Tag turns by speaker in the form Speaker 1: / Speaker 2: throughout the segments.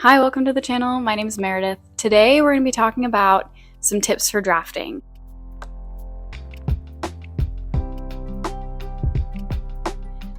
Speaker 1: Hi, welcome to the channel. My name is Meredith. Today we're going to be talking about some tips for drafting.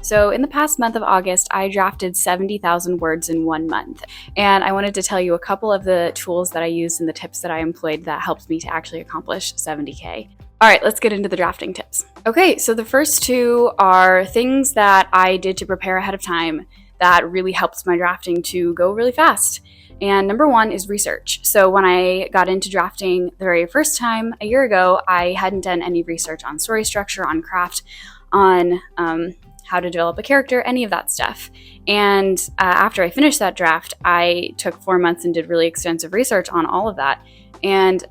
Speaker 1: So in the past month of August, I drafted 70,000 words in 1 month. And I wanted to tell you a couple of the tools that I used and the tips that I employed that helped me to actually accomplish 70K. All right, let's get into the drafting tips. Okay, so the first two are things that I did to prepare ahead of time that really helps my drafting to go really fast. And number one is research. So when I got into drafting the very first time a year ago, I hadn't done any research on story structure, on craft, on how to develop a character, any of that stuff. And after I finished that draft, I took 4 months and did really extensive research on all of that. And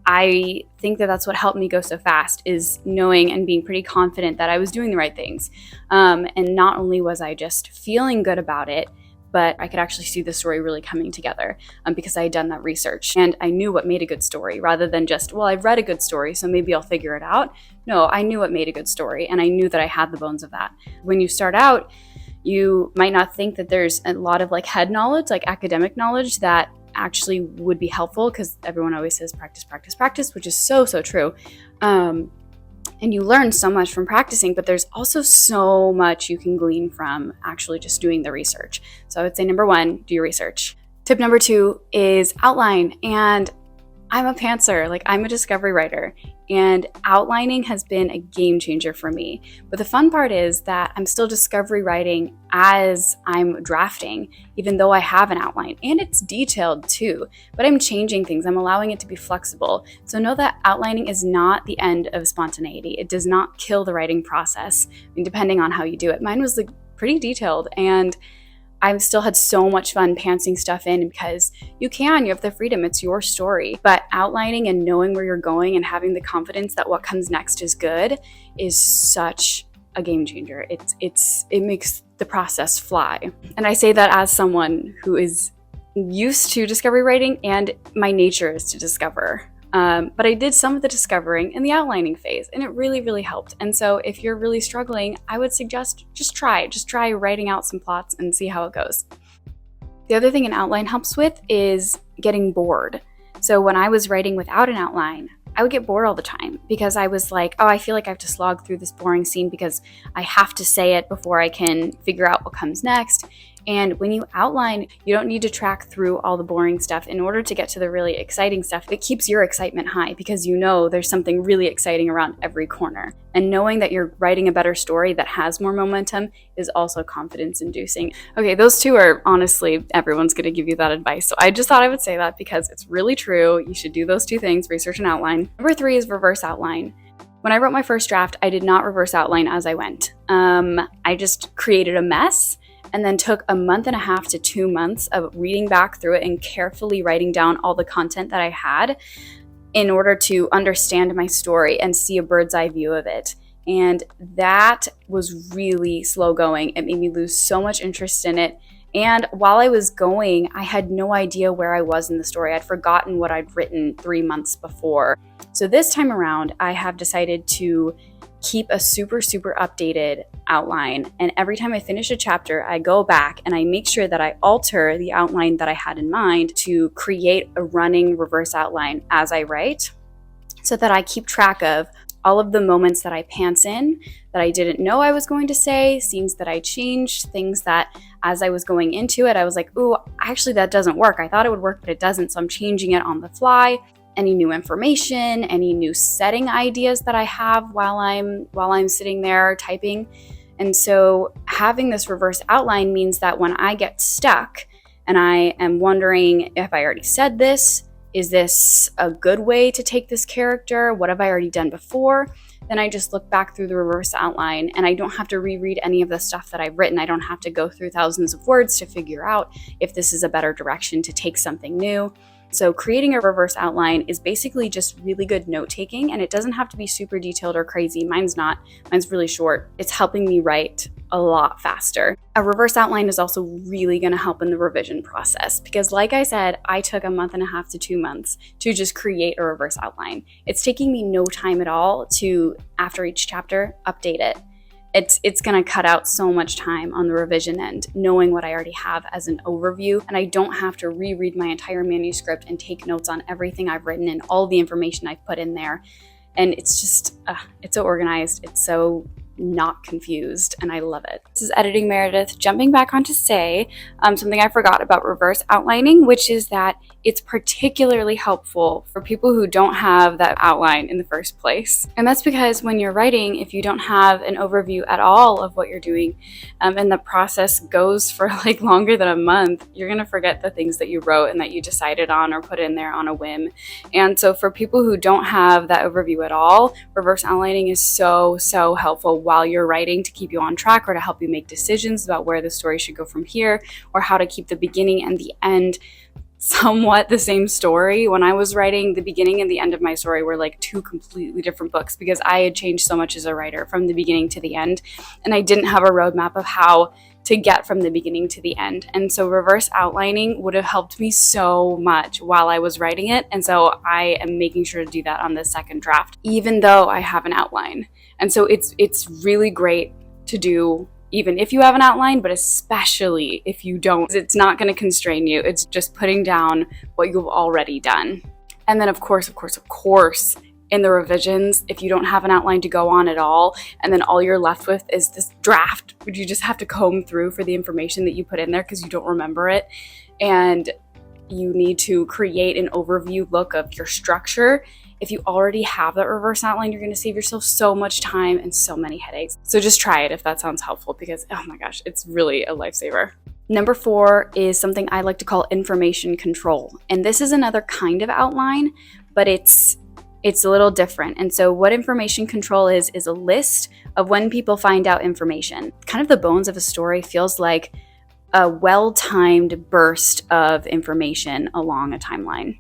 Speaker 1: I think that that's what helped me go so fast, is knowing and being pretty confident that I was doing the right things. And not only was I just feeling good about it, but I could actually see the story really coming together because I had done that research and I knew what made a good story rather than just, well, I've read a good story, so maybe I'll figure it out. No, I knew what made a good story and I knew that I had the bones of that. When you start out, you might not think that there's a lot of head knowledge, like academic knowledge, that actually would be helpful, because everyone always says practice, practice, practice, which is so true. And you learn so much from practicing, but there's also so much you can glean from actually just doing the research. So I would say number one, do your research. Tip number two is outline. And I'm a pantser, I'm a discovery writer, and outlining has been a game changer for me. But the fun part is that I'm still discovery writing as I'm drafting, even though I have an outline, and it's detailed too, but I'm changing things. I'm allowing it to be flexible. So know that outlining is not the end of spontaneity. It does not kill the writing process, depending on how you do it. Mine was pretty detailed, and I've still had so much fun pantsing stuff in because you have the freedom, it's your story. But outlining and knowing where you're going and having the confidence that what comes next is good is such a game changer. It makes the process fly. And I say that as someone who is used to discovery writing, and my nature is to discover. But I did some of the discovering in the outlining phase, and it really helped. And so if you're really struggling, I would suggest just try writing out some plots and see how it goes. The other thing an outline helps with is getting bored. So when I was writing without an outline, I would get bored all the time because I was like, oh, I feel like I have to slog through this boring scene because I have to say it before I can figure out what comes next. And when you outline, you don't need to track through all the boring stuff in order to get to the really exciting stuff. It keeps your excitement high because you know there's something really exciting around every corner. And knowing that you're writing a better story that has more momentum is also confidence inducing. Okay, those two are honestly, everyone's going to give you that advice. So I just thought I would say that because it's really true. You should do those two things, research and outline. Number three is reverse outline. When I wrote my first draft, I did not reverse outline as I went. I just created a mess and then took a month and a half to 2 months of reading back through it and carefully writing down all the content that I had in order to understand my story and see a bird's eye view of it. And that was really slow going. It made me lose so much interest in it. And while I was going, I had no idea where I was in the story. I'd forgotten what I'd written 3 months before. So this time around, I have decided to keep a super updated outline. And every time I finish a chapter, I go back and I make sure that I alter the outline that I had in mind to create a running reverse outline as I write, so that I keep track of all of the moments that I pants in, that I didn't know I was going to say, scenes that I changed, things that as I was going into it, I was like, ooh, actually that doesn't work. I thought it would work, but it doesn't. So I'm changing it on the fly. Any new information, any new setting ideas that I have while I'm sitting there typing. And so having this reverse outline means that when I get stuck and I am wondering if I already said this, is this a good way to take this character? What have I already done before? Then I just look back through the reverse outline and I don't have to reread any of the stuff that I've written. I don't have to go through thousands of words to figure out if this is a better direction to take something new. So creating a reverse outline is basically just really good note-taking, and it doesn't have to be super detailed or crazy. Mine's not. Mine's really short. It's helping me write a lot faster. A reverse outline is also really going to help in the revision process because, like I said, I took a month and a half to 2 months to just create a reverse outline. It's taking me no time at all to, after each chapter, update it. it's going to cut out so much time on the revision end, knowing what I already have as an overview, and I don't have to reread my entire manuscript and take notes on everything I've written and all the information I've put in there. And it's just, it's so organized, it's so not confused, and I love it. This is Editing Meredith, jumping back on to say something I forgot about reverse outlining, which is that it's particularly helpful for people who don't have that outline in the first place. And that's because when you're writing, if you don't have an overview at all of what you're doing, and the process goes for like longer than a month, you're gonna forget the things that you wrote and that you decided on or put in there on a whim. And so for people who don't have that overview at all, reverse outlining is so helpful while you're writing, to keep you on track or to help you make decisions about where the story should go from here, or how to keep the beginning and the end somewhat the same story. When I was writing, the beginning and the end of my story were like two completely different books, because I had changed so much as a writer from the beginning to the end, and I didn't have a roadmap of how to get from the beginning to the end. And so reverse outlining would have helped me so much while I was writing it. And so I am making sure to do that on the second draft, even though I have an outline. And so it's really great to do even if you have an outline, but especially if you don't. It's not going to constrain you. It's just putting down what you've already done. And then of course, in the revisions, if you don't have an outline to go on at all, and then all you're left with is this draft, which you just have to comb through for the information that you put in there because you don't remember it, and you need to create an overview look of your structure. If you already have that reverse outline, you're going to save yourself so much time and so many headaches. So just try it if that sounds helpful, because oh my gosh, it's really a lifesaver. Number 4 is something I like to call information control. And this is another kind of outline, but it's a little different. And so what information control is a list of when people find out information. Kind of the bones of a story feels like a well-timed burst of information along a timeline.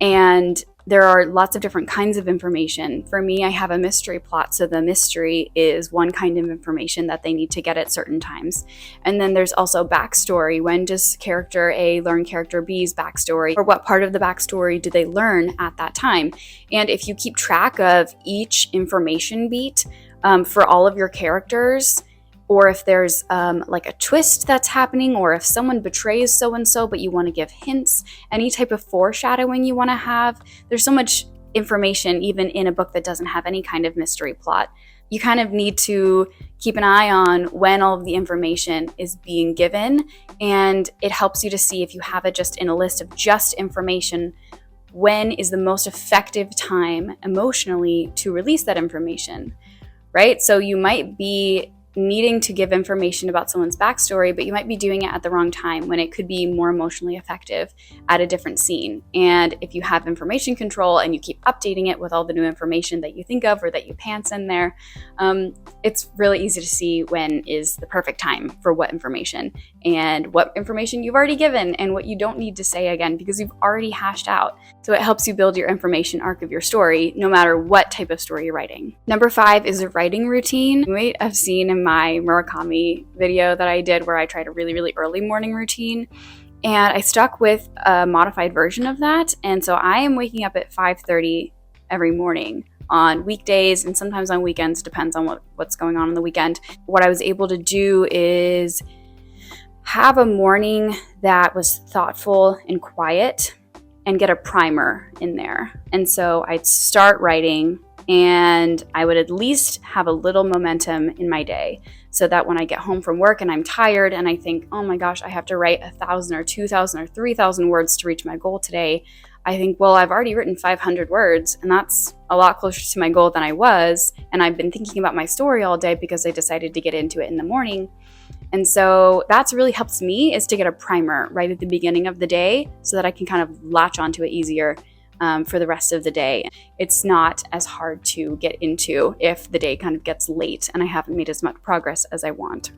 Speaker 1: And there are lots of different kinds of information. For me, I have a mystery plot, so the mystery is one kind of information that they need to get at certain times. And then there's also backstory. When does character A learn character B's backstory, or what part of the backstory do they learn at that time? And if you keep track of each information beat for all of your characters, or if there's like a twist that's happening, or if someone betrays so-and-so but you want to give hints, any type of foreshadowing you want to have. There's so much information even in a book that doesn't have any kind of mystery plot. You kind of need to keep an eye on when all of the information is being given, and it helps you to see, if you have it just in a list of just information, when is the most effective time emotionally to release that information, right? So you might be needing to give information about someone's backstory, but you might be doing it at the wrong time, when it could be more emotionally effective at a different scene. And if you have information control and you keep updating it with all the new information that you think of or that you pants in there, it's really easy to see when is the perfect time for what information, and what information you've already given and what you don't need to say again because you've already hashed out. So it helps you build your information arc of your story, no matter what type of story you're writing. Number 5 is a writing routine. You might have seen in my Murakami video that I did where I tried a really early morning routine, and I stuck with a modified version of that. And so I am waking up at 5:30 every morning on weekdays, and sometimes on weekends, depends on what's going on the weekend. What I was able to do is have a morning that was thoughtful and quiet, and get a primer in there. And so I'd start writing, and I would at least have a little momentum in my day, so that when I get home from work and I'm tired and I think, oh my gosh, I have to write 1,000 or 2,000 or 3,000 words to reach my goal today, I think, well, I've already written 500 words, and that's a lot closer to my goal than I was. And I've been thinking about my story all day because I decided to get into it in the morning. And so that's really helps me, is to get a primer right at the beginning of the day, so that I can kind of latch onto it easier for the rest of the day. It's not as hard to get into if the day kind of gets late and I haven't made as much progress as I want.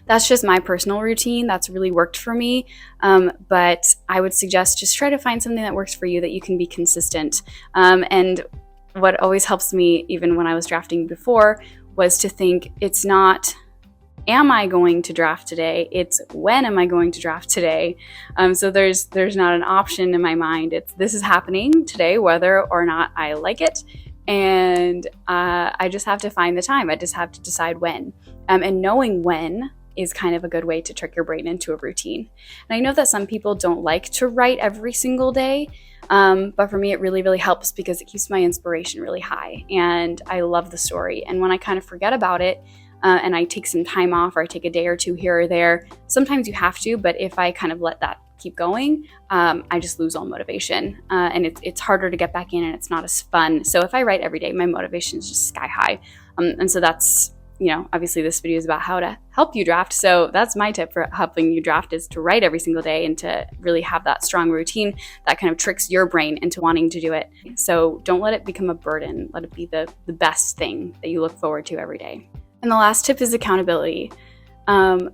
Speaker 1: That's just my personal routine. That's really worked for me. But I would suggest just try to find something that works for you, that you can be consistent. And what always helps me, even when I was drafting before, was to think, it's not, am I going to draft today? It's, when am I going to draft today? So there's not an option in my mind. It's, this is happening today, whether or not I like it. And I just have to find the time. I just have to decide when. And knowing when is kind of a good way to trick your brain into a routine. And I know that some people don't like to write every single day, but for me it really, really helps because it keeps my inspiration really high and I love the story. And when I kind of forget about it, and I take some time off, or I take a day or two here or there, sometimes you have to, but if I kind of let that keep going, I just lose all motivation, and it's harder to get back in and it's not as fun. So if I write every day, my motivation is just sky high. And so that's, obviously this video is about how to help you draft. So that's my tip for helping you draft, is to write every single day and to really have that strong routine that kind of tricks your brain into wanting to do it. So don't let it become a burden. Let it be the best thing that you look forward to every day. And the last tip is accountability.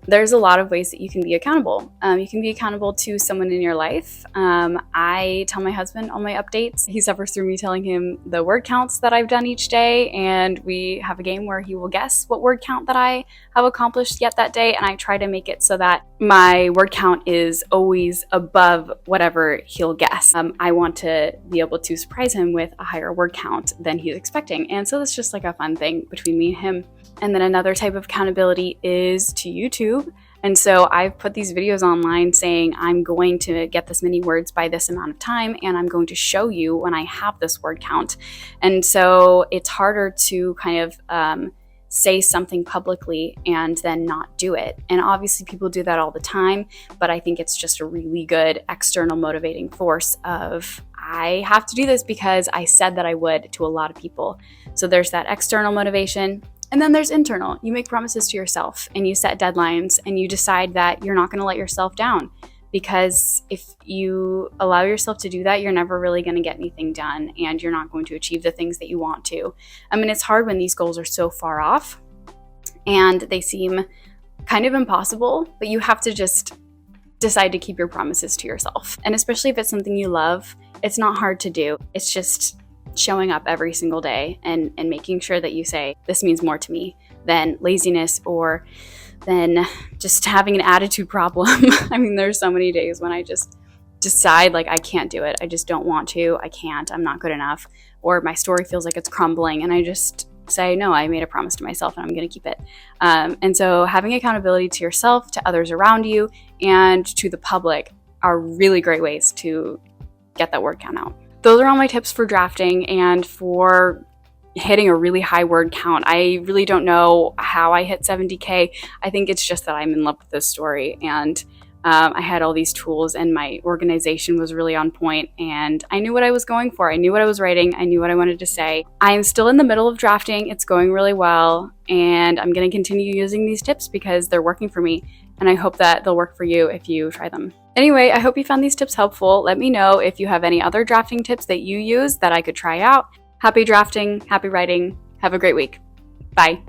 Speaker 1: There's a lot of ways that you can be accountable. You can be accountable to someone in your life. I tell my husband all my updates. He suffers through me telling him the word counts that I've done each day, and we have a game where he will guess what word count that I have accomplished yet that day, and I try to make it so that my word count is always above whatever he'll guess. I want to be able to surprise him with a higher word count than he's expecting, and so that's just like a fun thing between me and him. And then another type of accountability is to YouTube. And so I've put these videos online saying I'm going to get this many words by this amount of time, and I'm going to show you when I have this word count. And so it's harder to kind of say something publicly and then not do it. And obviously people do that all the time, but I think it's just a really good external motivating force of, I have to do this because I said that I would to a lot of people. So there's that external motivation. And then there's internal. You make promises to yourself and you set deadlines and you decide that you're not going to let yourself down, because if you allow yourself to do that, you're never really going to get anything done and you're not going to achieve the things that you want to. I mean, it's hard when these goals are so far off and they seem kind of impossible, but you have to just decide to keep your promises to yourself. And especially if it's something you love, it's not hard to do. It's just showing up every single day and making sure that you say, this means more to me than laziness or than just having an attitude problem. I mean, there's so many days when I just decide like, I can't do it. I just don't want to. I can't. I'm not good enough. Or my story feels like it's crumbling and I just say, no, I made a promise to myself and I'm going to keep it. And so having accountability to yourself, to others around you, and to the public are really great ways to get that word count out. Those are all my tips for drafting and for hitting a really high word count. I really don't know how I hit 70K. I think it's just that I'm in love with this story, and I had all these tools and my organization was really on point and I knew what I was going for. I knew what I was writing. I knew what I wanted to say. I am still in the middle of drafting. It's going really well, and I'm going to continue using these tips because they're working for me, and I hope that they'll work for you if you try them. Anyway, I hope you found these tips helpful. Let me know if you have any other drafting tips that you use that I could try out. Happy drafting, happy writing. Have a great week. Bye.